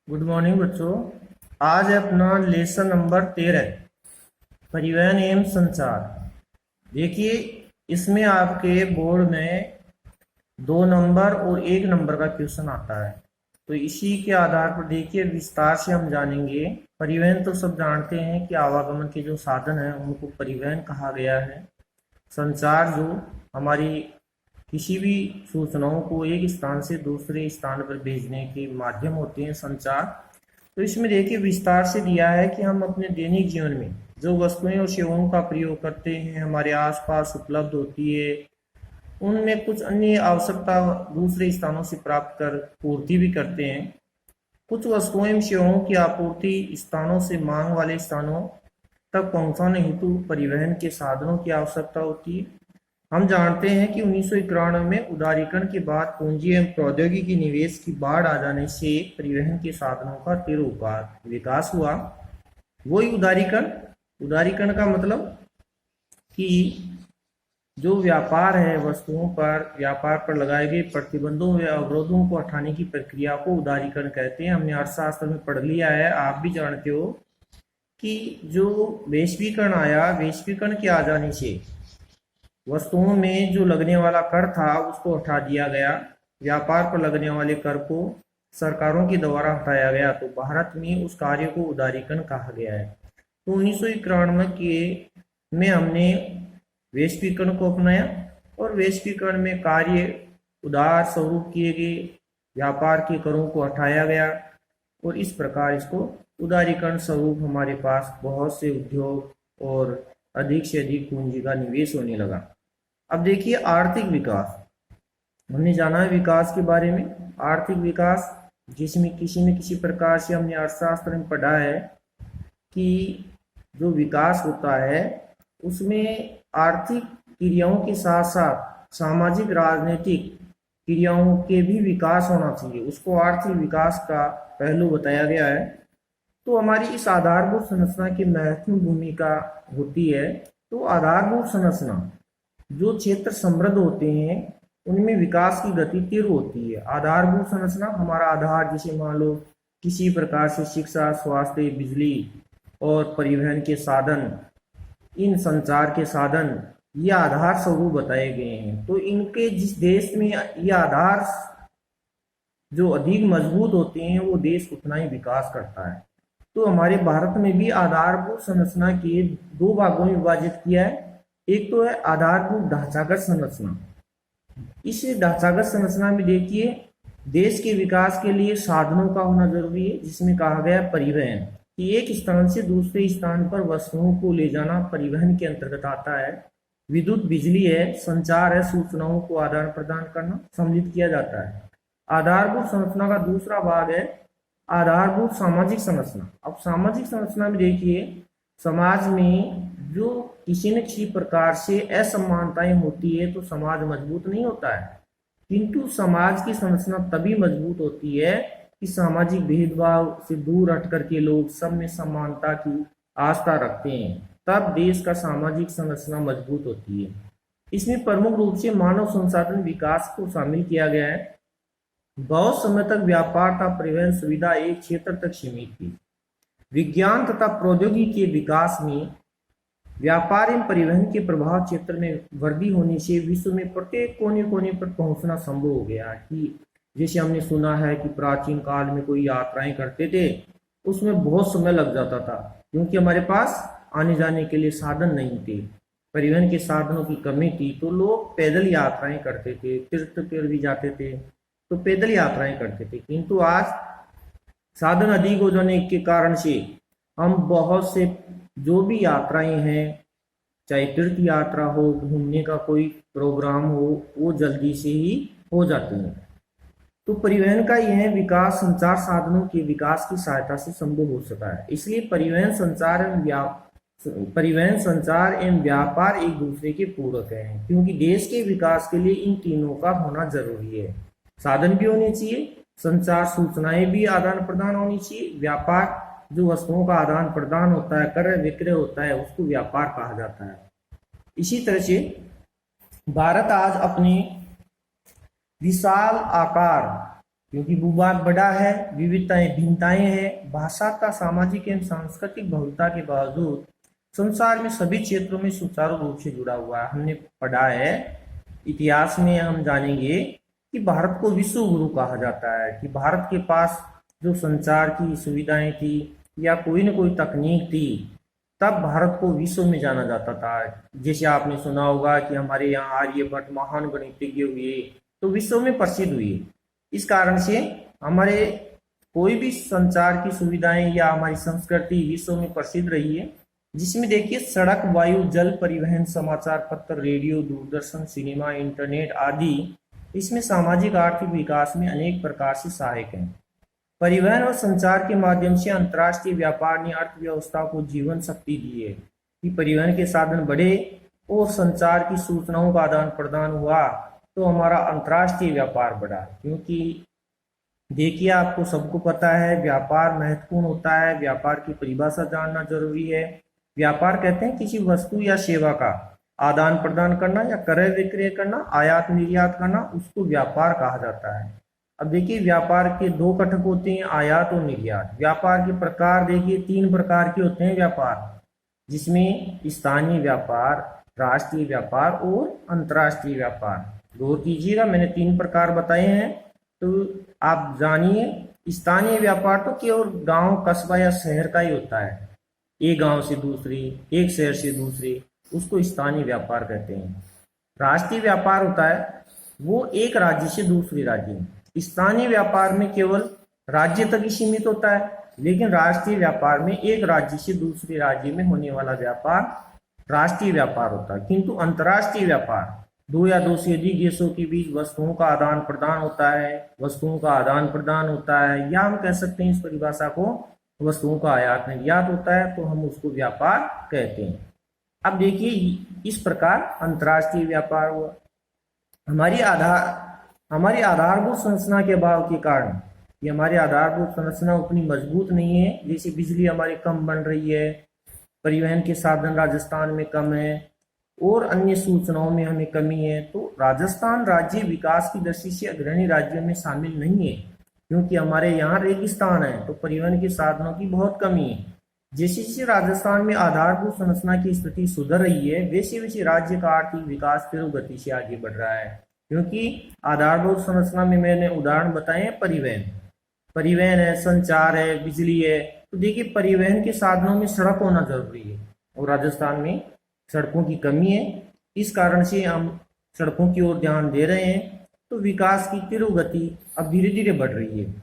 Good morning बच्चों। आज है अपना लेसन नंबर 13, परिवहन एवं संचार। देखिए, इसमें आपके बोर्ड में 2 नंबर और 1 नंबर का क्वेश्चन आता है। तो इसी के आधार पर देखिए विस्तार से हम जानेंगे। परिवहन तो सब जानते हैं कि आवागमन के जो साधन हैं उनको परिवहन कहा गया है। संचार जो हमारी किसी भी सूचनाओं को एक स्थान से दूसरे स्थान पर भेजने के माध्यम होते हैं, संचार। तो इसमें देखिए विस्तार से दिया है कि हम अपने दैनिक जीवन में जो वस्तुएं और सेवाओं का प्रयोग करते हैं, हमारे आसपास उपलब्ध होती है, उनमें कुछ अन्य आवश्यकता दूसरे स्थानों से प्राप्त कर पूर्ति भी करते हैं। कुछ वस्तुएं एवं सेवाओं की आपूर्ति स्थानों से मांग वाले स्थानों तक पहुंचाने हेतु परिवहन के साधनों की आवश्यकता होती है। हम जानते हैं कि 1991 में उदारीकरण के बाद पूंजी एवं प्रौद्योगिकी निवेश की बाढ़ आ जाने से परिवहन के साधनों का तीव्र विकास हुआ। वही उदारीकरण का मतलब कि जो व्यापार है, वस्तुओं पर व्यापार पर लगाए गए प्रतिबंधों व अवरोधों को हटाने की प्रक्रिया को उदारीकरण कहते हैं। हमने अर्थशास्त्र में पढ़ लिया है, आप भी जानते हो कि जो वैश्वीकरण आया, वैश्वीकरण के आ जाने से वस्तुओं में जो लगने वाला कर था उसको हटा दिया गया। व्यापार पर लगने वाले कर को सरकारों के द्वारा हटाया गया। तो भारत में उस कार्य को उदारीकरण कहा गया है। तो 1991 में हमने वैश्वीकरण को अपनाया और वैश्वीकरण में कार्य उदार स्वरूप किए गए, व्यापार के करों को हटाया गया और इस प्रकार इसको उदारीकरण स्वरूप हमारे पास बहुत से उद्योग और अधिक से अधिक पूंजी का निवेश होने लगा। अब देखिए आर्थिक विकास, हमने जाना है विकास के बारे में। आर्थिक विकास जिसमें किसी न किसी प्रकार से हमने अर्थशास्त्र में पढ़ा है कि जो विकास होता है उसमें आर्थिक क्रियाओं के साथ साथ सामाजिक राजनीतिक क्रियाओं के भी विकास होना चाहिए, उसको आर्थिक विकास का पहलू बताया गया है। तो हमारी इस आधारभूत संरचना की महत्वपूर्ण भूमिका होती है। तो आधारभूत संरचना, जो क्षेत्र समृद्ध होते हैं उनमें विकास की गति तीव्र होती है। आधारभूत संरचना हमारा आधार, जैसे मान लो किसी प्रकार से शिक्षा, स्वास्थ्य, बिजली और परिवहन के साधन, इन संचार के साधन, ये आधार स्वरूप बताए गए हैं। तो इनके जिस देश में ये आधार जो अधिक मजबूत होते हैं वो देश उतना ही विकास करता है। तो हमारे भारत में भी आधारभूत संरचना के 2 भागों में विभाजित किया है। एक तो है आधारभूत ढांचागत संरचना। इस ढांचागत संरचना में देखिए देश के विकास के लिए साधनों का होना जरूरी है, जिसमें कहा गया परिवहन कि एक स्थान से दूसरे स्थान पर वस्तुओं को ले जाना परिवहन के अंतर्गत आता है। विद्युत बिजली है, संचार है, सूचनाओं को आदान प्रदान करना सम्मिलित किया जाता है। आधारभूत संरचना का दूसरा भाग है आधारभूत सामाजिक संरचना। अब सामाजिक संरचना में देखिए समाज में जो किसी न किसी प्रकार से असमानताएं होती है तो समाज मजबूत नहीं होता है, किंतु समाज की संरचना तभी मजबूत होती है कि सामाजिक भेदभाव से दूर हट करके लोग सब में समानता की आस्था रखते हैं, तब देश का सामाजिक संरचना मजबूत होती है। इसमें प्रमुख रूप से मानव संसाधन विकास को शामिल किया गया है। बहुत समय तक व्यापार तथा परिवहन सुविधा एक क्षेत्र तक सीमित थी। विज्ञान तथा प्रौद्योगिकी के विकास में व्यापार एवं परिवहन के प्रभाव क्षेत्र में वृद्धि होने से विश्व में प्रत्येक कोने कोने पर पहुंचना संभव हो गया। कि जैसे हमने सुना है कि प्राचीन काल में कोई यात्राएं करते थे उसमें बहुत समय लग जाता था, क्योंकि हमारे पास आने जाने के लिए साधन नहीं थे, परिवहन के साधनों की कमी थी। तो लोग पैदल यात्राएं करते थे, तीर्थ पर भी जाते थे तो पैदल यात्राएं करते थे। किंतु आज साधन अधिक हो जाने के कारण से हम बहुत से जो भी यात्राएं हैं, चाहे तीर्थ यात्रा हो, घूमने का कोई प्रोग्राम हो, वो जल्दी से ही हो जाते हैं। तो परिवहन का यह विकास संचार साधनों के विकास की सहायता से संभव हो सका है। इसलिए परिवहन संचार एवं व्यापार एक दूसरे के पूरक हैं, क्योंकि देश के विकास के लिए इन तीनों का होना जरूरी है। साधन भी होने चाहिए, संचार सूचनाएं भी आदान प्रदान होनी चाहिए, व्यापार जो वस्तुओं का आदान प्रदान होता है, क्रय विक्रय होता है, उसको व्यापार कहा जाता है। इसी तरह से भारत आज अपने विशाल आकार क्योंकि भूभाग बड़ा है, विविधताएं भिन्नताएं हैं, भाषा का सामाजिक एवं सांस्कृतिक बहुलता के बावजूद संसार में सभी क्षेत्रों में सुचारू रूप से जुड़ा हुआ है। हमने पढ़ा है इतिहास में, हम जानेंगे कि भारत को विश्व गुरु कहा जाता है, कि भारत के पास जो संचार की सुविधाएं थी या कोई न कोई तकनीक थी, तब भारत को विश्व में जाना जाता था। जैसे आपने सुना होगा कि हमारे यहाँ आर्यभट्ट महान गणितज्ञ हुए तो विश्व में प्रसिद्ध हुए। इस कारण से हमारे कोई भी संचार की सुविधाएं या हमारी संस्कृति विश्व में प्रसिद्ध रही है, जिसमें देखिए सड़क, वायु, जल परिवहन, समाचार पत्र, रेडियो, दूरदर्शन, सिनेमा, इंटरनेट आदि इसमें सामाजिक आर्थिक विकास में अनेक प्रकार से सहायक हैं। परिवहन और संचार के माध्यम से अंतर्राष्ट्रीय व्यापार ने अर्थव्यवस्था को जीवन शक्ति दी है कि परिवहन के साधन बढ़े और संचार की सूचनाओं का आदान प्रदान हुआ तो हमारा अंतर्राष्ट्रीय व्यापार बढ़ा। क्योंकि देखिए आपको सबको पता है व्यापार महत्वपूर्ण होता है, व्यापार की परिभाषा जानना जरूरी है। व्यापार कहते हैं किसी वस्तु या सेवा का आदान प्रदान करना या क्रय विक्रय करना, आयात निर्यात करना, उसको व्यापार कहा जाता है। अब देखिए व्यापार के दो घटक होते हैं, आयात और निर्यात। व्यापार के प्रकार देखिए 3 प्रकार के होते हैं व्यापार, जिसमें स्थानीय व्यापार, राष्ट्रीय व्यापार और अंतर्राष्ट्रीय व्यापार। गौर कीजिएगा, मैंने 3 प्रकार बताए हैं, तो आप जानिए। स्थानीय व्यापार तो केवल गांव, कस्बा या शहर का ही होता है, एक गांव से दूसरी, एक शहर से दूसरे, उसको स्थानीय व्यापार कहते हैं। राष्ट्रीय व्यापार होता है वो एक राज्य से दूसरे राज्य में। स्थानीय व्यापार में केवल राज्य तक ही सीमित होता है, लेकिन राष्ट्रीय व्यापार में एक राज्य से दूसरे राज्य में होने वाला व्यापार राष्ट्रीय व्यापार होता है। किंतु अंतर्राष्ट्रीय व्यापार 2 या 2 से अधिक देशों के बीच वस्तुओं का आदान प्रदान होता है, वस्तुओं का आदान प्रदान होता है, या हम कह सकते हैं इस परिभाषा को वस्तुओं का आयात निर्यात होता है, तो हम उसको व्यापार कहते हैं। अब देखिए इस प्रकार अंतर्राष्ट्रीय व्यापार हुआ। हमारी आधारभूत संरचना के अभाव के कारण, ये हमारी आधारभूत संरचना उतनी मजबूत नहीं है। जैसे बिजली हमारी कम बन रही है, परिवहन के साधन राजस्थान में कम है और अन्य सूचनाओं में हमें कमी है, तो राजस्थान राज्य विकास की दृष्टि से अग्रणी राज्यों में शामिल नहीं है, क्योंकि हमारे यहाँ रेगिस्तान है, तो परिवहन के साधनों की बहुत कमी है। जैसे जैसे राजस्थान में आधारभूत संरचना की स्थिति सुधर रही है, वैसे वैसे राज्य का आर्थिक विकास तीव्र गति से आगे बढ़ रहा है। क्योंकि आधारभूत संरचना में मैंने उदाहरण बताए हैं, परिवहन है, संचार है, बिजली है। तो देखिए परिवहन के साधनों में सड़क होना जरूरी है और राजस्थान में सड़कों की कमी है। इस कारण से हम सड़कों की ओर ध्यान दे रहे हैं, तो विकास की तीव्र गति अब धीरे धीरे बढ़ रही है।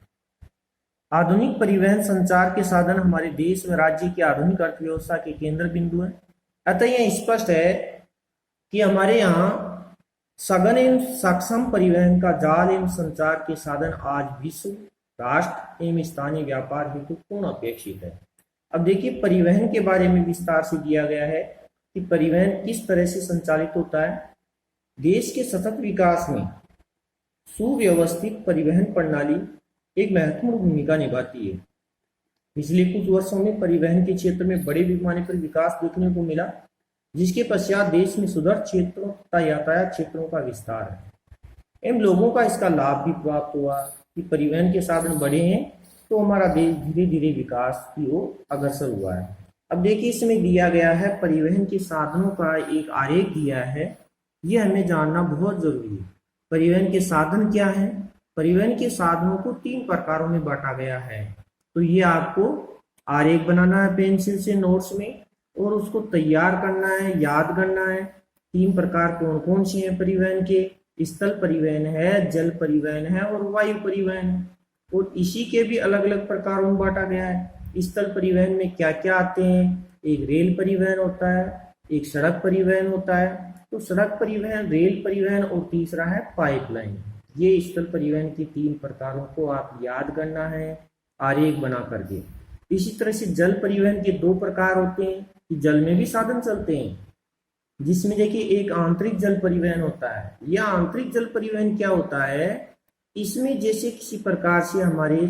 आधुनिक परिवहन संचार के साधन हमारे देश व राज्य की आधुनिक अर्थव्यवस्था के केंद्र बिंदु हैं। अतः यह स्पष्ट है कि हमारे यहाँ सघन एवं सक्षम परिवहन का जाल एवं संचार के साधन आज विश्व, राष्ट्र एवं स्थानीय व्यापार हेतु पूर्ण अपेक्षित है। अब देखिए परिवहन के बारे में विस्तार से दिया गया है कि परिवहन किस तरह से संचालित होता है। देश के सतत विकास में सुव्यवस्थित परिवहन प्रणाली एक महत्वपूर्ण भूमिका निभाती है। पिछले कुछ वर्षों में परिवहन के क्षेत्र में बड़े पैमाने पर विकास देखने को मिला, जिसके पश्चात देश में सुदूर क्षेत्रों तथा यातायात क्षेत्रों का विस्तार है एवं लोगों का इसका लाभ भी प्राप्त हुआ कि परिवहन के साधन बढ़े हैं, तो हमारा देश धीरे धीरे विकास की ओर अग्रसर हुआ है। अब देखिए इसमें दिया गया है परिवहन के साधनों का एक आरेख दिया है, ये हमें जानना बहुत जरूरी है। परिवहन के साधन क्या है? परिवहन के साधनों को 3 प्रकारों में बांटा गया है, तो ये आपको आरेख बनाना है पेंसिल से नोट्स में और उसको तैयार करना है, याद करना है। 3 प्रकार कौन कौन से हैं परिवहन के? स्थल परिवहन है, जल परिवहन है और वायु परिवहन है। और इसी के भी अलग अलग प्रकारों में बांटा गया है। स्थल परिवहन में क्या क्या आते हैं? एक रेल परिवहन होता है, एक सड़क परिवहन होता है, तो सड़क परिवहन, रेल परिवहन और तीसरा है पाइपलाइन। ये स्थल परिवहन के 3 प्रकारों को आप याद करना है आरेख बना करके। इसी तरह से जल परिवहन के 2 प्रकार होते हैं कि जल में भी साधन चलते हैं, जिसमें देखिए एक आंतरिक जल परिवहन होता है। यह आंतरिक जल परिवहन क्या होता है? इसमें जैसे किसी प्रकार से हमारे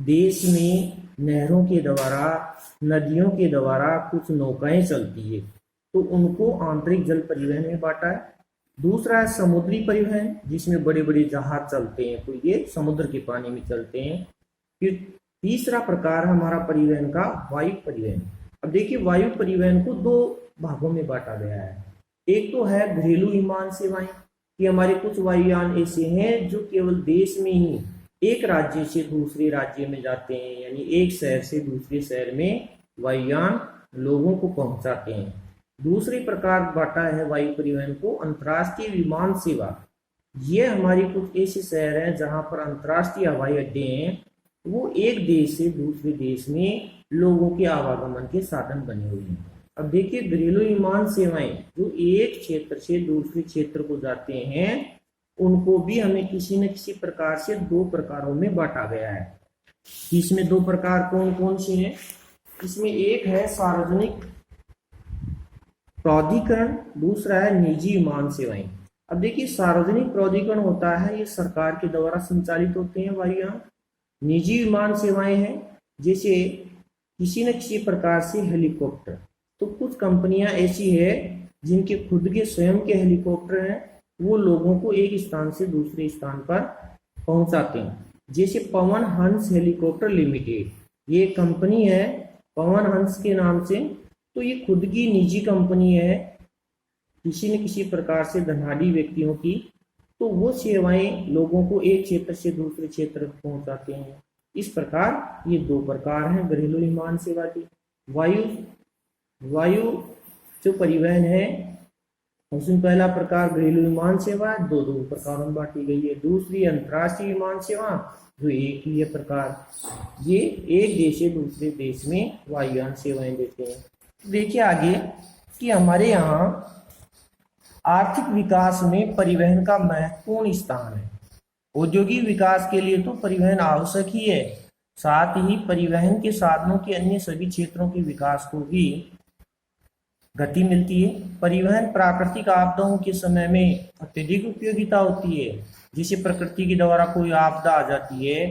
देश में नहरों के द्वारा, नदियों के द्वारा कुछ नौकाएं चलती है, तो उनको आंतरिक जल परिवहन में बांटा है। दूसरा है समुद्री परिवहन, जिसमें बड़े बड़े जहाज चलते हैं, तो ये समुद्र के पानी में चलते हैं। फिर तीसरा प्रकार हमारा परिवहन का वायु परिवहन। अब देखिए वायु परिवहन को दो भागों में बांटा गया है। एक तो है घरेलू विमान सेवाएं, कि हमारे कुछ वायुयान ऐसे हैं जो केवल देश में ही एक राज्य से दूसरे राज्य में जाते हैं, यानी एक शहर से दूसरे शहर में वायुयान लोगों को पहुंचाते हैं। दूसरी प्रकार बांटा है वायु परिवहन को अंतर्राष्ट्रीय विमान सेवा। ये हमारी कुछ ऐसे शहर हैं जहां पर अंतर्राष्ट्रीय हवाई अड्डे हैं, वो एक देश से दूसरे देश में लोगों के आवागमन के साधन बने हुए हैं। अब देखिए घरेलू विमान सेवाएं जो एक क्षेत्र से दूसरे क्षेत्र को जाते हैं, उनको भी हमें किसी न किसी प्रकार से दो प्रकारों में बांटा गया है। इसमें दो प्रकार कौन कौन से हैं? इसमें एक है सार्वजनिक प्राधिकरण, दूसरा है निजी विमान सेवाएं। अब देखिए सार्वजनिक प्राधिकरण होता है, ये सरकार के द्वारा संचालित होते हैं वायुयान। निजी विमान सेवाएं हैं जैसे किसी न किसी प्रकार से हेलीकॉप्टर, तो कुछ कंपनियां ऐसी है जिनके खुद के स्वयं के हेलीकॉप्टर हैं, वो लोगों को एक स्थान से दूसरे स्थान पर पहुंचाते हैं। जैसे पवन हंस हेलीकॉप्टर लिमिटेड, ये कंपनी है पवन हंस के नाम से, तो ये खुद की निजी कंपनी है किसी न किसी प्रकार से धनाढ़ी व्यक्तियों की, तो वो सेवाएं लोगों को एक क्षेत्र से दूसरे क्षेत्र तक पहुंचाते हैं। इस प्रकार ये दो प्रकार हैं घरेलू विमान सेवा के। वायु जो परिवहन है उसमें पहला प्रकार घरेलू विमान सेवा दो प्रकारों में बांटी गई है। दूसरी अंतर्राष्ट्रीय विमान सेवा जो एक ही है प्रकार, ये एक देश से दूसरे देश में वायुयान सेवाएं देते हैं। देखिए आगे कि हमारे यहाँ आर्थिक विकास में परिवहन का महत्वपूर्ण स्थान है। औद्योगिक विकास के लिए तो परिवहन आवश्यक ही है, साथ ही परिवहन के साधनों के अन्य सभी क्षेत्रों के विकास को भी गति मिलती है। परिवहन प्राकृतिक आपदाओं के समय में अत्यधिक उपयोगिता होती है। जैसे प्रकृति के द्वारा कोई आपदा आ जाती है,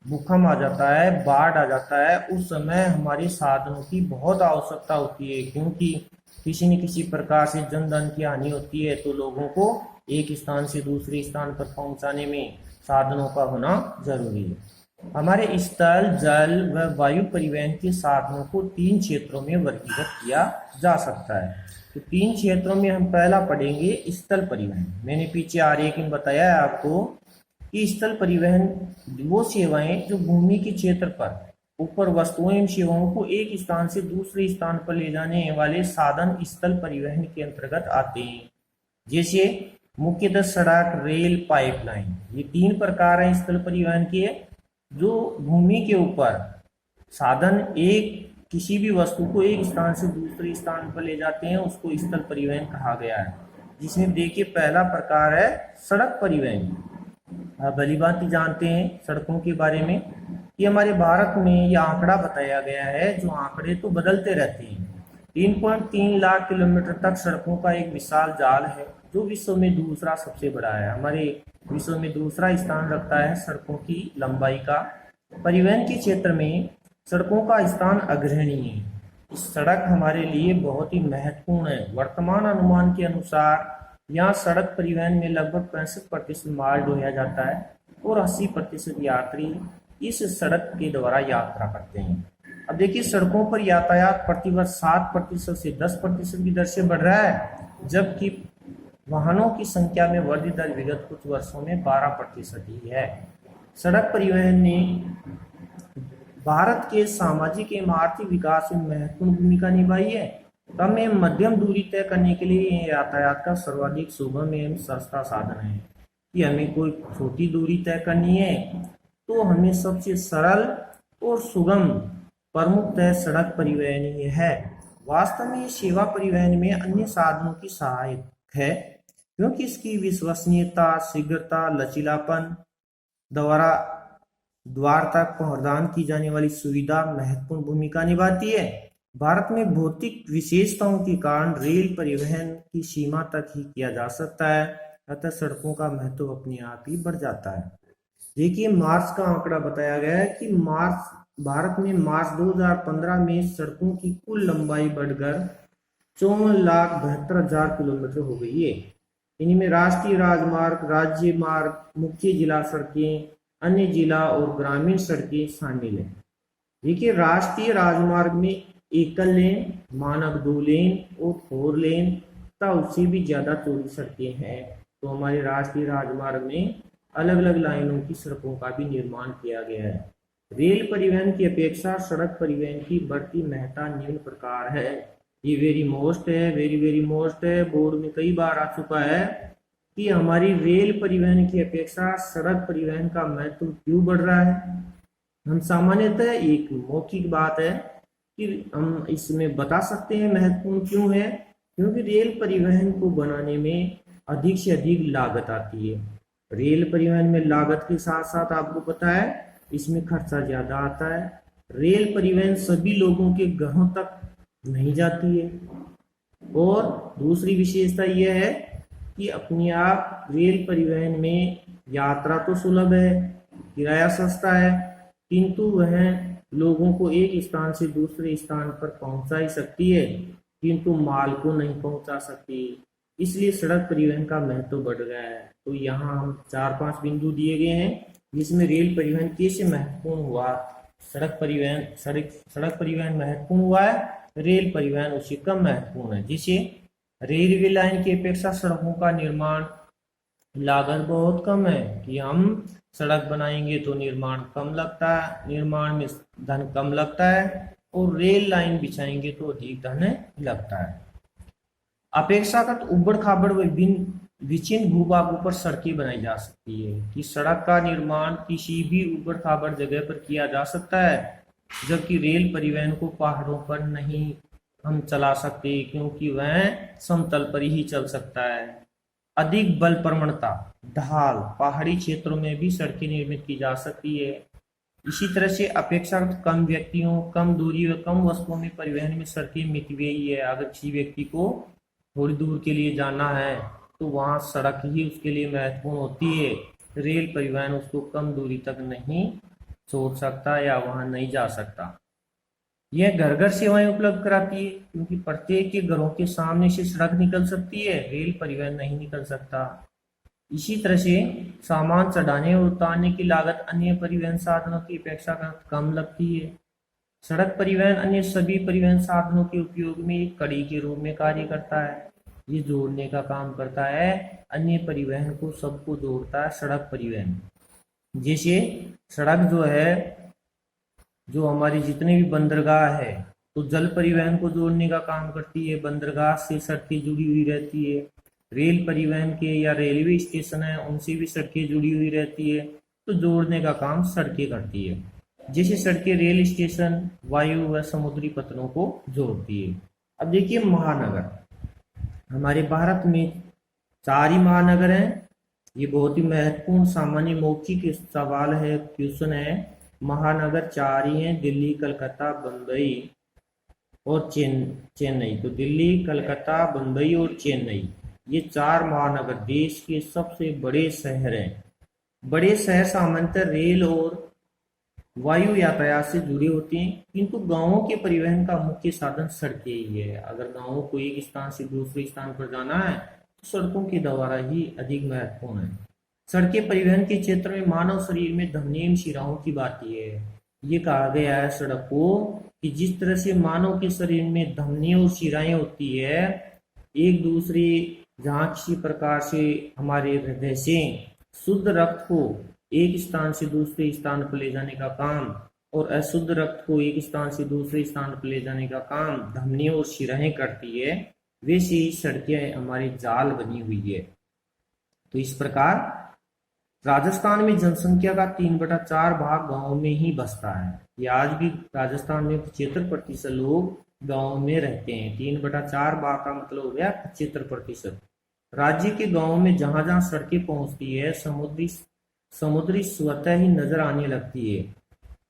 भूकंप आ जाता है, बाढ़ आ जाता है, उस समय हमारे साधनों की बहुत आवश्यकता होती है, क्योंकि किसी न किसी प्रकार से जन धन की हानि होती है, तो लोगों को एक स्थान से दूसरे स्थान पर पहुंचाने में साधनों का होना जरूरी है। हमारे स्थल, जल व वायु परिवहन के साधनों को तीन क्षेत्रों में वर्गीकृत किया जा सकता है। तो तीन क्षेत्रों में हम पहला पढ़ेंगे स्थल परिवहन। मैंने पीछे आरेख में बताया है आपको कि स्थल परिवहन वो सेवाएं जो भूमि के क्षेत्र पर ऊपर वस्तुओं एवं सेवाओं को एक स्थान से दूसरे स्थान पर ले जाने वाले साधन स्थल परिवहन के अंतर्गत आते हैं। जैसे मुख्यतः सड़क, रेल, पाइपलाइन, ये तीन प्रकार हैं स्थल परिवहन के। जो भूमि के ऊपर साधन एक किसी भी वस्तु को एक स्थान से दूसरे स्थान पर ले जाते हैं, उसको स्थल परिवहन कहा गया है। जिसमें देखिए पहला प्रकार है सड़क परिवहन। आप भली भांति जानते हैं सड़कों के बारे में, ये हमारे भारत में यह आंकड़ा बताया गया है, जो आंकड़े तो बदलते रहते हैं। 3.3 लाख किलोमीटर तक सड़कों का एक विशाल जाल है, जो विश्व में दूसरा सबसे बड़ा है। हमारे विश्व में दूसरा स्थान रखता है सड़कों की लंबाई का। परिवहन के क्षेत्र में सड़कों का स्थान अग्रणी है। इस सड़क हमारे लिए बहुत ही महत्वपूर्ण है। वर्तमान अनुमान के अनुसार यहाँ सड़क परिवहन में लगभग 65% माल ढोया जाता है और 80% यात्री इस सड़क के द्वारा यात्रा करते हैं। अब देखिए सड़कों पर यातायात प्रतिवर्ष 7% से 10% की दर से बढ़ रहा है, जबकि वाहनों की संख्या में वृद्धि दर विगत कुछ वर्षों में 12% ही है। सड़क परिवहन ने भारत के सामाजिक एवं आर्थिक विकास में महत्वपूर्ण भूमिका निभाई है। कम एवं मध्यम दूरी तय करने के लिए यातायात का सर्वाधिक सुगम एवं सस्ता साधन है। कि हमें कोई छोटी दूरी तय करनी है तो हमें सबसे सरल और सुगम प्रमुखतः सड़क परिवहन ही है। वास्तव में ये सेवा परिवहन में अन्य साधनों की सहायक है, क्योंकि इसकी विश्वसनीयता, शीघ्रता, लचीलापन, द्वार तक प्रदान की जाने वाली सुविधा महत्वपूर्ण भूमिका निभाती है। भारत में भौतिक विशेषताओं के कारण रेल परिवहन की सीमा तक ही किया जा सकता है, अतः सड़कों का महत्व अपने आप ही बढ़ जाता है। देखिए मार्च का आंकड़ा बताया गया है कि भारत में मार्च 2015 में सड़कों की कुल लंबाई बढ़कर 54,72,000 किलोमीटर हो गई है। इनमें राष्ट्रीय राजमार्ग, राज्य मार्ग, मुख्य जिला सड़कें, अन्य जिला और ग्रामीण सड़कें शामिल हैं। देखिए, राष्ट्रीय राजमार्ग में एकल लेन, मानक 2 लेन और 4 लेन तथा उससे भी ज्यादा चौड़ी सड़कें हैं। तो हमारे राष्ट्रीय राजमार्ग में अलग अलग लाइनों की सड़कों का भी निर्माण किया गया है। रेल परिवहन की अपेक्षा सड़क परिवहन की बढ़ती महत्ता निम्न प्रकार है। ये वेरी मोस्ट है, वेरी मोस्ट है, बोर्ड में कई बार आ चुका है कि हमारी रेल परिवहन की अपेक्षा सड़क परिवहन का महत्व क्यों बढ़ रहा है। हम सामान्यतः एक मौखिक बात है कि हम इसमें बता सकते हैं महत्वपूर्ण क्यों है, क्योंकि रेल परिवहन को बनाने में अधिक से अधिक लागत आती है। रेल परिवहन में लागत के साथ साथ आपको पता है इसमें खर्चा ज्यादा आता है। रेल परिवहन सभी लोगों के घरों तक नहीं जाती है। और दूसरी विशेषता यह है कि अपने आप रेल परिवहन में यात्रा तो सुलभ है, किराया सस्ता है, किंतु वह लोगों को एक स्थान से दूसरे स्थान पर पहुंचा ही सकती है, किंतु माल को नहीं पहुंचा सकती। इसलिए सड़क परिवहन का महत्व बढ़ गया है। तो यहाँ हम 4-5 बिंदु दिए गए हैं जिसमें रेल परिवहन कैसे महत्वपूर्ण हुआ। सड़क परिवहन महत्वपूर्ण हुआ है, रेल परिवहन उससे कम महत्वपूर्ण है। जिसे रेलवे लाइन की अपेक्षा सड़कों का निर्माण लागत बहुत कम है कि हम सड़क बनाएंगे तो निर्माण कम लगता है, निर्माण में धन कम लगता है, और रेल लाइन बिछाएंगे तो अधिक धन लगता है। अपेक्षाकृत उबड़ खाबड़ व विचिन्न भूभागों पर सड़कें बनाई जा सकती है कि सड़क का निर्माण किसी भी उबड़ खाबड़ जगह पर किया जा सकता है, जबकि रेल परिवहन को पहाड़ों पर नहीं हम चला सकते क्योंकि वह समतल पर ही चल सकता है। अधिक बल प्रवणता, ढाल, पहाड़ी क्षेत्रों में भी सड़कें निर्मित की जा सकती है। इसी तरह से अपेक्षाकृत कम व्यक्तियों, कम दूरी व कम वस्तुओं में परिवहन में सड़कें मितव्ययी है। अगर किसी व्यक्ति को थोड़ी दूर के लिए जाना है तो वहां सड़क ही उसके लिए महत्वपूर्ण होती है। रेल परिवहन उसको कम दूरी तक नहीं छोड़ सकता या वहां नहीं जा सकता। यह घर घर सेवाएं उपलब्ध कराती है क्योंकि प्रत्येक के घरों के सामने से सड़क निकल सकती है, रेल परिवहन नहीं निकल सकता। इसी तरह से सामान चढ़ाने और उतारने की लागत अन्य परिवहन साधनों की अपेक्षा कम लगती है। सड़क परिवहन अन्य सभी परिवहन साधनों के उपयोग में एक कड़ी के रूप में कार्य करता है। ये जोड़ने का काम करता है, अन्य परिवहन को सबको जोड़ता है सड़क परिवहन। जैसे सड़क जो है, जो हमारी जितने भी बंदरगाह है तो जल परिवहन को जोड़ने का काम करती है, बंदरगाह से सड़कें जुड़ी हुई रहती है। रेल परिवहन के या रेलवे स्टेशन है उनसे भी सड़कें जुड़ी हुई रहती है, तो जोड़ने का काम सड़कें करती है। जैसे सड़कें रेल स्टेशन, वायु व समुद्री पथों को जोड़ती है। अब देखिए महानगर, हमारे भारत में 4 ही महानगर हैं। ये बहुत ही महत्वपूर्ण सामान्य मौखिक सवाल है, क्वेश्चन है। महानगर 4 ही हैं, दिल्ली, कलकत्ता, बम्बई और चेन्नई। तो दिल्ली, कलकत्ता, बम्बई और चेन्नई, ये 4 महानगर देश के सबसे बड़े शहर हैं। बड़े शहर सामान्यतः रेल और वायु यातायात से जुड़े होते हैं, किंतु गांवों के परिवहन का मुख्य साधन सड़कें ही है। अगर गांवों को एक स्थान से दूसरे स्थान पर जाना है तो सड़कों के द्वारा ही अधिक महत्वपूर्ण है। सड़कें परिवहन के क्षेत्र में मानव शरीर में धमनियों शिराओं की बाती है। ये कहा गया है सड़क को कि जिस तरह से मानव के शरीर में धमनियों और शिराएं होती है, एक दूसरे जहाँ किसी प्रकार से हमारे हृदय से शुद्ध रक्त को एक स्थान से दूसरे स्थान पर ले जाने का काम और अशुद्ध रक्त को एक स्थान से दूसरे स्थान पर ले जाने का काम धमनियों और शिराएं करती है, वैसे ही सड़कें हमारी जाल बनी हुई है। तो इस प्रकार राजस्थान में जनसंख्या का 3/4 भाग गांव में ही बसता है। ये आज भी राजस्थान में 75% लोग गांव में रहते हैं। 3/4 भाग का मतलब हो गया 75%। राज्य के गांव में जहां जहां सड़कें पहुंचती है, समुद्री स्वतः ही नजर आने लगती है।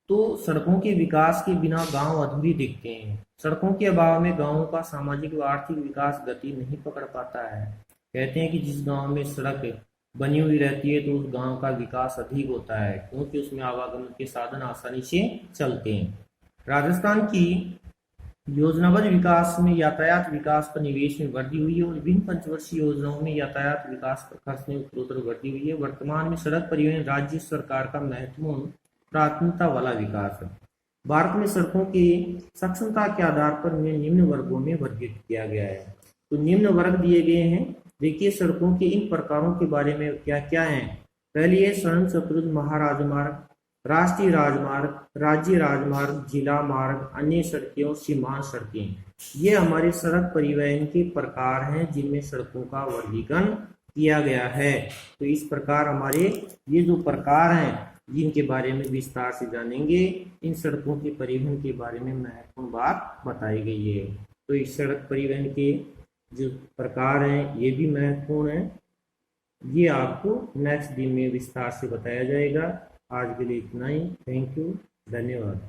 तो सड़कों के विकास के बिना गांव अधूरे दिखते हैं। सड़कों के अभाव में गांवों का सामाजिक व आर्थिक विकास गति नहीं पकड़ पाता है। कहते हैं कि जिस गांव में सड़क बनी हुई रहती है तो उस गांव का विकास अधिक होता है, क्योंकि उसमें आवागमन के साधन आसानी से चलते हैं। राजस्थान की योजनाबद्ध विकास में यातायात विकास पर निवेश में वृद्धि हुई है और विभिन्न पंचवर्षीय योजनाओं में यातायात विकास पर खर्च में उत्तरोत्तर वृद्धि हुई है। वर्तमान में सड़क परिवहन राज्य सरकार का महत्वपूर्ण प्राथमिकता वाला विकास है। भारत में सड़कों की सक्षमता के आधार पर उन्हें निम्न वर्गों में वर्गीकृत किया गया है। तो निम्न वर्ग दिए गए हैं। देखिए सड़कों के इन प्रकारों के बारे में क्या क्या है। पहली है स्वर्ण चतुर्भुज महाराजमार्ग, राष्ट्रीय राजमार्ग, राज्य राजमार्ग, जिला मार्ग, अन्य सड़कें और सीमांत सड़कें। ये हमारे सड़क परिवहन के प्रकार हैं जिनमें सड़कों का वर्गीकरण किया गया है। तो इस प्रकार हमारे ये जो प्रकार हैं जिनके बारे में विस्तार से जानेंगे, इन सड़कों के परिवहन के बारे में महत्वपूर्ण बात बताई गई है। तो इस सड़क परिवहन के जो प्रकार हैं ये भी महत्वपूर्ण है। ये आपको नेक्स्ट दिन में विस्तार से बताया जाएगा। आज के लिए इतना ही। थैंक यू, धन्यवाद।